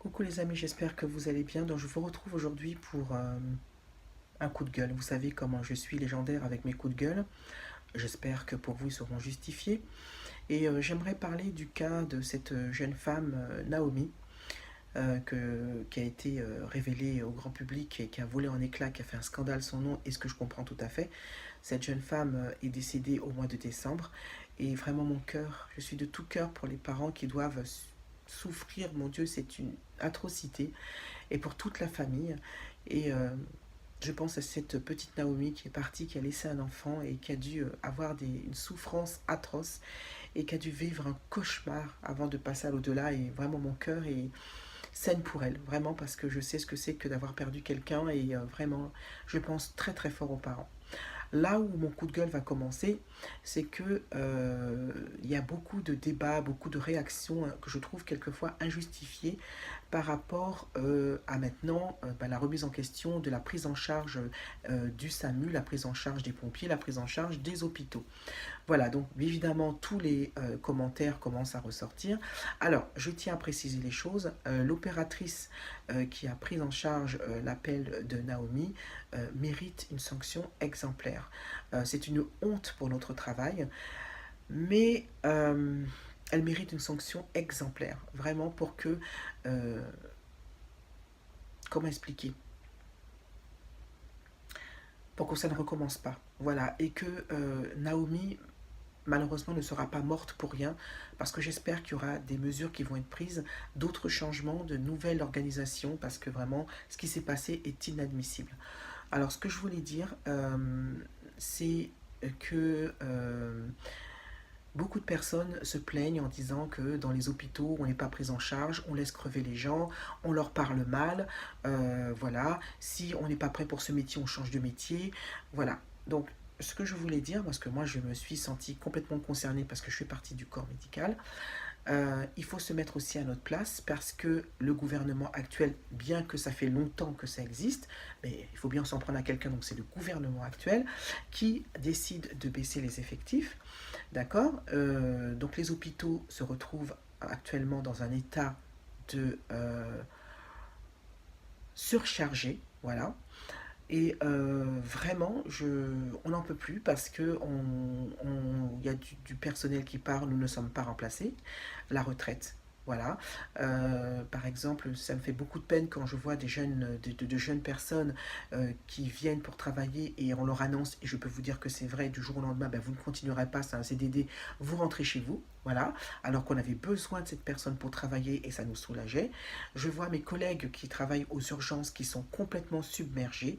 Coucou les amis, j'espère que vous allez bien. Donc je vous retrouve aujourd'hui pour un coup de gueule. Vous savez comment je suis légendaire avec mes coups de gueule. J'espère que pour vous ils seront justifiés. Et j'aimerais parler du cas de cette jeune femme, Naomi, qui a été révélée au grand public et qui a volé en éclats, qui a fait un scandale son nom, et ce que je comprends tout à fait. Cette jeune femme est décédée au mois de décembre. Et vraiment mon cœur, je suis de tout cœur pour les parents qui doivent souffrir. Mon Dieu, c'est une atrocité et pour toute la famille. Et je pense à cette petite Naomi qui est partie, qui a laissé un enfant et qui a dû avoir une souffrance atroce et qui a dû vivre un cauchemar avant de passer à l'au-delà. Et vraiment, mon cœur est saine pour elle, vraiment, parce que je sais ce que c'est que d'avoir perdu quelqu'un et vraiment, je pense très très fort aux parents. Là où mon coup de gueule va commencer, c'est que il y a beaucoup de débats, beaucoup de réactions que je trouve quelquefois injustifiées par rapport à maintenant la remise en question de la prise en charge du SAMU, la prise en charge des pompiers, la prise en charge des hôpitaux. Voilà, donc évidemment, tous les commentaires commencent à ressortir. Alors, je tiens à préciser les choses. L'opératrice qui a pris en charge l'appel de Naomi mérite une sanction exemplaire. C'est une honte pour notre travail, mais elle mérite une sanction exemplaire, vraiment pour que... comment expliquer? Pour que ça ne recommence pas. Voilà, et que Naomi malheureusement ne sera pas morte pour rien, parce que j'espère qu'il y aura des mesures qui vont être prises, d'autres changements, de nouvelles organisations, parce que vraiment, ce qui s'est passé est inadmissible. Alors, ce que je voulais dire, c'est que beaucoup de personnes se plaignent en disant que dans les hôpitaux, on n'est pas pris en charge, on laisse crever les gens, on leur parle mal, voilà. Si on n'est pas prêt pour ce métier, on change de métier, voilà. Donc, ce que je voulais dire, parce que moi je me suis sentie complètement concernée parce que je fais partie du corps médical, il faut se mettre aussi à notre place parce que le gouvernement actuel, bien que ça fait longtemps que ça existe, mais il faut bien s'en prendre à quelqu'un, donc c'est le gouvernement actuel qui décide de baisser les effectifs, d'accord. Donc les hôpitaux se retrouvent actuellement dans un état de surchargé, voilà. Et vraiment, on n'en peut plus parce que y a du personnel qui part, nous ne sommes pas remplacés. La retraite, voilà. Par exemple, ça me fait beaucoup de peine quand je vois de jeunes personnes qui viennent pour travailler et on leur annonce, et je peux vous dire que c'est vrai, du jour au lendemain, ben, vous ne continuerez pas, c'est un CDD, vous rentrez chez vous. Voilà, alors qu'on avait besoin de cette personne pour travailler et ça nous soulageait. Je vois mes collègues qui travaillent aux urgences qui sont complètement submergés,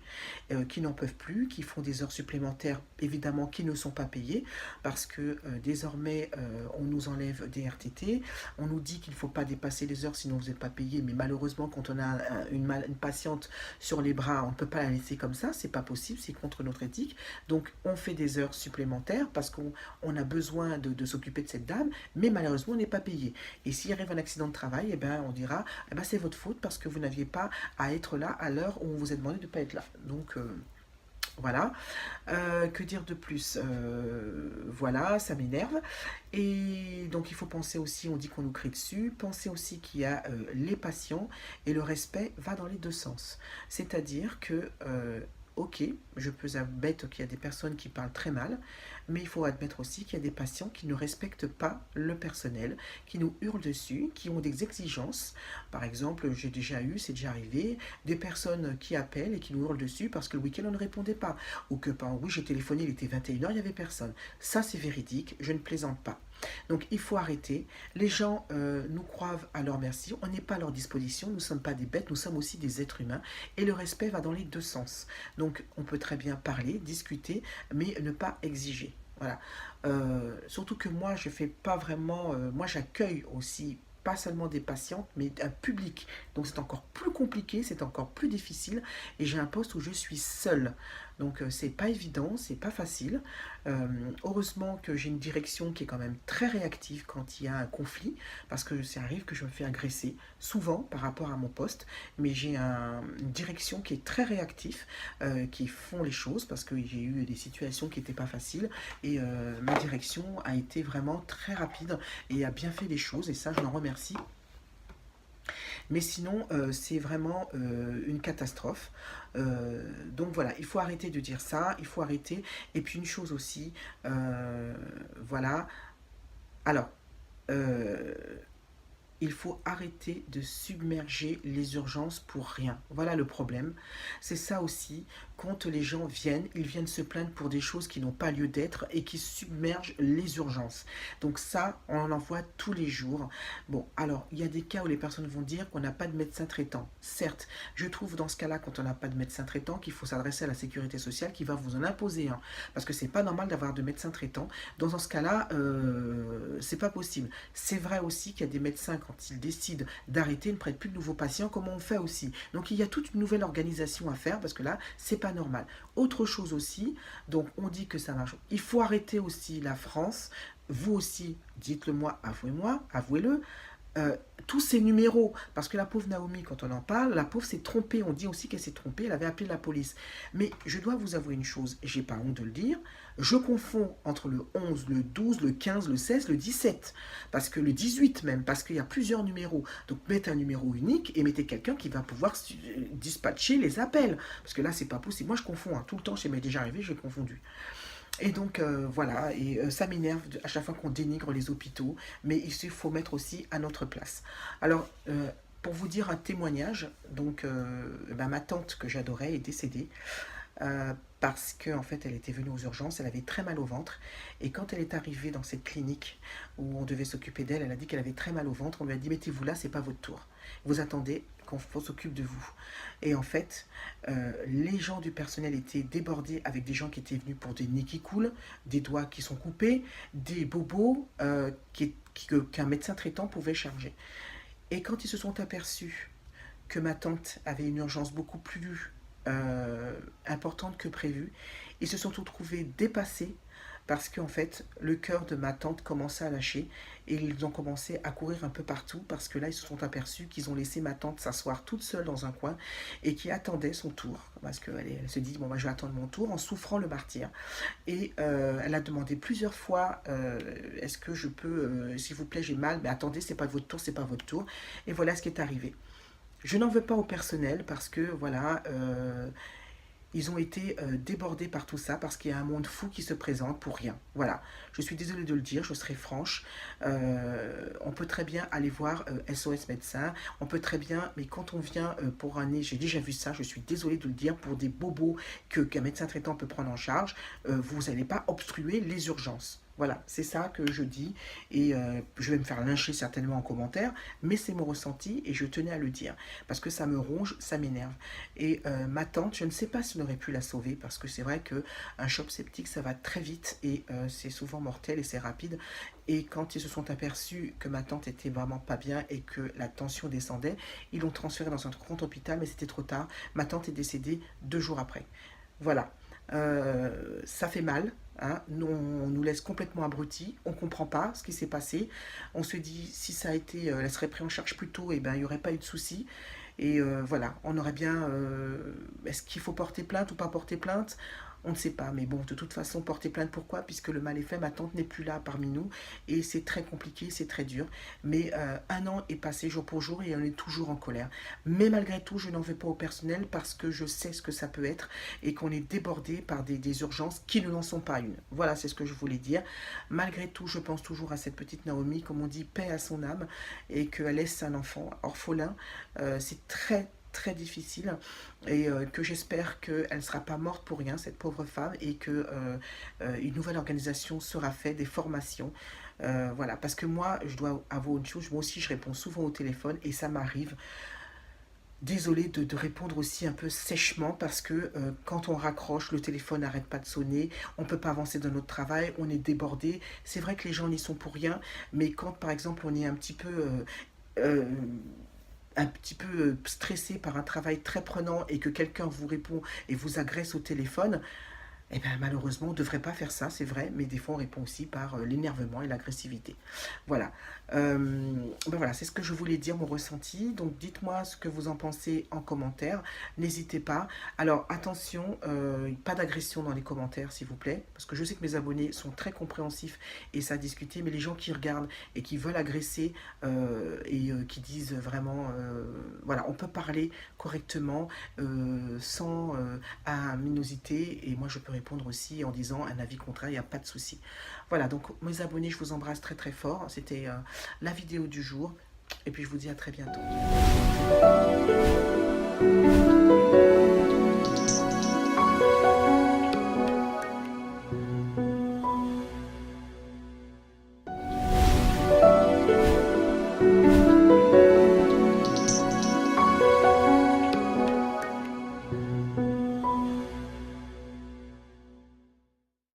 qui n'en peuvent plus, qui font des heures supplémentaires, évidemment, qui ne sont pas payées, parce que désormais, on nous enlève des RTT, on nous dit qu'il ne faut pas dépasser les heures, sinon vous n'êtes pas payé, mais malheureusement, quand on a une patiente sur les bras, on ne peut pas la laisser comme ça, c'est pas possible, c'est contre notre éthique, donc on fait des heures supplémentaires, parce qu'on a besoin de s'occuper de cette dame, mais malheureusement, on n'est pas payé. Et s'il arrive un accident de travail, eh ben, on dira, eh ben, c'est votre faute, parce que vous n'aviez pas à être là à l'heure où on vous a demandé de ne pas être là. Donc, voilà. Que dire de plus? Voilà, ça m'énerve. Et donc il faut penser aussi, on dit qu'on nous crie dessus, penser aussi qu'il y a les patients et le respect va dans les deux sens. C'est-à-dire que, ok, je peux admettre qu'il y a des personnes qui parlent très mal, mais il faut admettre aussi qu'il y a des patients qui ne respectent pas le personnel, qui nous hurlent dessus, qui ont des exigences. Par exemple, j'ai déjà eu, c'est déjà arrivé, des personnes qui appellent et qui nous hurlent dessus parce que le week-end on ne répondait pas. Ou que, oui, j'ai téléphoné, il était 21h, il n'y avait personne. Ça, c'est véridique, je ne plaisante pas. Donc, il faut arrêter. Les gens nous croient à leur merci. On n'est pas à leur disposition. Nous ne sommes pas des bêtes. Nous sommes aussi des êtres humains. Et le respect va dans les deux sens. Donc, on peut très bien parler, discuter, mais ne pas exiger. Voilà. Surtout que moi, je fais pas vraiment... moi, j'accueille aussi pas seulement des patientes, mais un public. Donc c'est encore plus compliqué, c'est encore plus difficile. Et j'ai un poste où je suis seule. Donc c'est pas évident, c'est pas facile. Heureusement que j'ai une direction qui est quand même très réactive quand il y a un conflit, parce que ça arrive que je me fais agresser, souvent par rapport à mon poste, mais j'ai une direction qui est très réactive, qui font les choses, parce que j'ai eu des situations qui n'étaient pas faciles, et ma direction a été vraiment très rapide et a bien fait les choses, et ça je l'en remercie. Mais sinon, c'est vraiment une catastrophe. Donc voilà, il faut arrêter de dire ça, il faut arrêter. Et puis une chose aussi, voilà. Alors, euh, il faut arrêter de submerger les urgences pour rien. Voilà le problème. C'est ça aussi, quand les gens viennent, ils viennent se plaindre pour des choses qui n'ont pas lieu d'être et qui submergent les urgences. Donc ça, on en voit tous les jours. Bon, alors, il y a des cas où les personnes vont dire qu'on n'a pas de médecin traitant. Certes, je trouve dans ce cas-là, quand on n'a pas de médecin traitant, qu'il faut s'adresser à la sécurité sociale qui va vous en imposer un. Parce que c'est pas normal d'avoir de médecin traitant. Dans ce cas-là, c'est pas possible. C'est vrai aussi qu'il y a des médecins, quand ils décident d'arrêter, ne prennent plus de nouveaux patients, comme on fait aussi. Donc il y a toute une nouvelle organisation à faire, parce que là, c'est pas normal. Autre chose aussi, donc on dit que ça marche. Il faut arrêter aussi la France. Vous aussi, dites-le moi, avouez-le, euh, tous ces numéros, parce que la pauvre Naomi, quand on en parle, la pauvre s'est trompée, on dit aussi qu'elle s'est trompée, elle avait appelé la police. Mais je dois vous avouer une chose, et j'ai pas honte de le dire, je confonds entre le 11, le 12, le 15, le 16, le 17, parce que le 18 même, parce qu'il y a plusieurs numéros. Donc mettez un numéro unique et mettez quelqu'un qui va pouvoir dispatcher les appels, parce que là c'est pas possible. Moi je confonds, hein. Tout le temps, ça m'est déjà arrivé, j'ai confondu. Et donc voilà, et ça m'énerve à chaque fois qu'on dénigre les hôpitaux, mais il faut mettre aussi à notre place. Alors, pour vous dire un témoignage, donc ma tante que j'adorais est décédée parce qu'en fait elle était venue aux urgences, elle avait très mal au ventre et quand elle est arrivée dans cette clinique où on devait s'occuper d'elle, elle a dit qu'elle avait très mal au ventre, on lui a dit mettez-vous là, c'est pas votre tour, vous attendez qu'on s'occupe de vous. Et en fait, les gens du personnel étaient débordés avec des gens qui étaient venus pour des nez qui coulent, des doigts qui sont coupés, des bobos qu'un médecin traitant pouvait charger. Et quand ils se sont aperçus que ma tante avait une urgence beaucoup plus importante que prévu, ils se sont trouvés dépassés parce qu'en fait, le cœur de ma tante commençait à lâcher et ils ont commencé à courir un peu partout parce que là, ils se sont aperçus qu'ils ont laissé ma tante s'asseoir toute seule dans un coin et qui attendait son tour parce qu'elle se dit, bon, bah, je vais attendre mon tour en souffrant le martyr. Et elle a demandé plusieurs fois, est-ce que je peux, s'il vous plaît, j'ai mal, mais attendez, c'est pas votre tour, c'est pas votre tour. Et voilà ce qui est arrivé. Je n'en veux pas au personnel parce que voilà, ils ont été débordés par tout ça parce qu'il y a un monde fou qui se présente pour rien. Voilà, je suis désolée de le dire, je serai franche. On peut très bien aller voir SOS médecin, on peut très bien, mais quand on vient pour un nez, j'ai déjà vu ça, je suis désolée de le dire, pour des bobos qu'un médecin traitant peut prendre en charge, vous n'allez pas obstruer les urgences. Voilà, c'est ça que je dis et je vais me faire lyncher certainement en commentaire, mais c'est mon ressenti et je tenais à le dire parce que ça me ronge, ça m'énerve. Et ma tante, je ne sais pas si on aurait pu la sauver parce que c'est vrai qu'un choc septique ça va très vite et c'est souvent mortel et c'est rapide. Et quand ils se sont aperçus que ma tante était vraiment pas bien et que la tension descendait, ils l'ont transférée dans un grand hôpital, mais c'était trop tard. Ma tante est décédée 2 jours après. Voilà. Ça fait mal. Hein. On nous laisse complètement abrutis. On ne comprend pas ce qui s'est passé. On se dit, si ça a été, elle serait prise en charge plus tôt, et ben, il n'y aurait pas eu de soucis. Et voilà, on aurait bien... est-ce qu'il faut porter plainte ou pas porter plainte? On ne sait pas, mais bon, de toute façon, porter plainte, pourquoi? Puisque le mal est fait, ma tante n'est plus là parmi nous, et c'est très compliqué, c'est très dur. Mais un an est passé jour pour jour, et on est toujours en colère. Mais malgré tout, je n'en veux pas au personnel, parce que je sais ce que ça peut être, et qu'on est débordé par des urgences qui ne n'en sont pas une. Voilà, c'est ce que je voulais dire. Malgré tout, je pense toujours à cette petite Naomi, comme on dit, paix à son âme, et qu'elle laisse un enfant orphelin. C'est très difficile et que j'espère qu'elle ne sera pas morte pour rien, cette pauvre femme, et que une nouvelle organisation sera faite, des formations. Voilà, parce que moi, je dois avouer une chose, moi aussi je réponds souvent au téléphone et ça m'arrive, désolée de répondre aussi un peu sèchement parce que quand on raccroche, le téléphone n'arrête pas de sonner, on ne peut pas avancer dans notre travail, on est débordé. C'est vrai que les gens n'y sont pour rien, mais quand par exemple on est euh, un petit peu stressé par un travail très prenant et que quelqu'un vous répond et vous agresse au téléphone, Eh bien, malheureusement, on ne devrait pas faire ça, c'est vrai, mais des fois, on répond aussi par l'énervement et l'agressivité. Voilà. Ben voilà, c'est ce que je voulais dire, mon ressenti. Donc, dites-moi ce que vous en pensez en commentaire. N'hésitez pas. Alors, attention, pas d'agression dans les commentaires, s'il vous plaît, parce que je sais que mes abonnés sont très compréhensifs et ça a discuté, mais les gens qui regardent et qui veulent agresser qui disent vraiment, voilà, on peut parler correctement sans aminosité, et moi je peux répondre aussi en disant un avis contraire, il n'y a pas de souci. Voilà, donc mes abonnés, je vous embrasse très très fort. C'était la vidéo du jour, et puis je vous dis à très bientôt.